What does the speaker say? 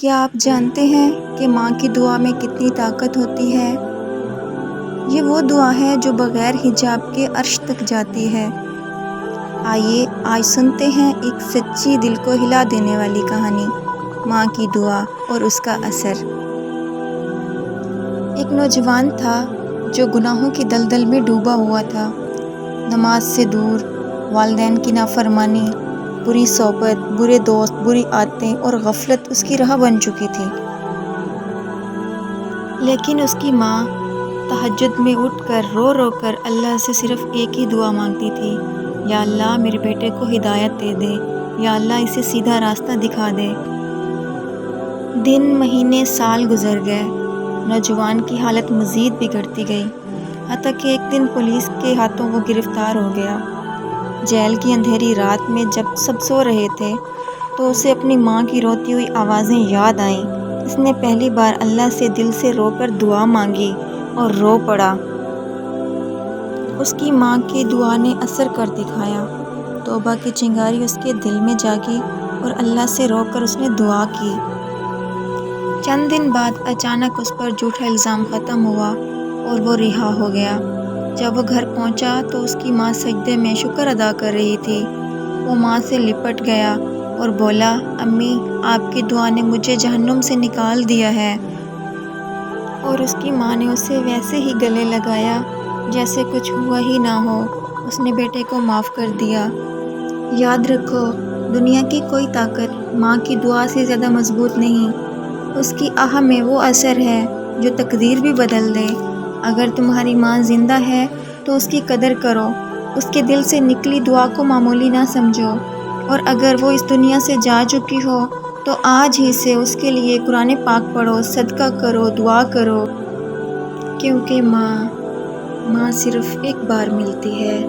کیا آپ جانتے ہیں کہ ماں کی دعا میں کتنی طاقت ہوتی ہے؟ یہ وہ دعا ہے جو بغیر حجاب کے عرش تک جاتی ہے۔ آئیے آج سنتے ہیں ایک سچی دل کو ہلا دینے والی کہانی، ماں کی دعا اور اس کا اثر۔ ایک نوجوان تھا جو گناہوں کی دلدل میں ڈوبا ہوا تھا۔ نماز سے دور، والدین کی نافرمانی، بری صحبت، برے دوست، بری عادتیں اور غفلت اس کی راہ بن چکی تھی۔ لیکن اس کی ماں تہجد میں اٹھ کر رو رو کر اللہ سے صرف ایک ہی دعا مانگتی تھی، یا اللہ میرے بیٹے کو ہدایت دے دے، یا اللہ اسے سیدھا راستہ دکھا دے۔ دن، مہینے، سال گزر گئے، نوجوان کی حالت مزید بگڑتی گئی، حتیٰ کہ ایک دن پولیس کے ہاتھوں وہ گرفتار ہو گیا۔ جیل کی اندھیری رات میں جب سب سو رہے تھے تو اسے اپنی ماں کی روتی ہوئی آوازیں یاد آئیں۔ اس نے پہلی بار اللہ سے دل سے رو کر دعا مانگی اور رو پڑا۔ اس کی ماں کی دعا نے اثر کر دکھایا۔ توبہ کی چنگاری اس کے دل میں جاگی اور اللہ سے رو کر اس نے دعا کی۔ چند دن بعد اچانک اس پر جھوٹا الزام ختم ہوا اور وہ رہا ہو گیا۔ جب وہ گھر پہنچا تو اس کی ماں سجدے میں شکر ادا کر رہی تھی۔ وہ ماں سے لپٹ گیا اور بولا، امی، آپ کی دعا نے مجھے جہنم سے نکال دیا ہے۔ اور اس کی ماں نے اسے ویسے ہی گلے لگایا جیسے کچھ ہوا ہی نہ ہو۔ اس نے بیٹے کو معاف کر دیا۔ یاد رکھو، دنیا کی کوئی طاقت ماں کی دعا سے زیادہ مضبوط نہیں۔ اس کی آہ میں وہ اثر ہے جو تقدیر بھی بدل دے۔ اگر تمہاری ماں زندہ ہے تو اس کی قدر کرو، اس کے دل سے نکلی دعا کو معمولی نہ سمجھو، اور اگر وہ اس دنیا سے جا چکی ہو تو آج ہی سے اس کے لیے قرآن پاک پڑھو، صدقہ کرو، دعا کرو، کیونکہ ماں صرف ایک بار ملتی ہے۔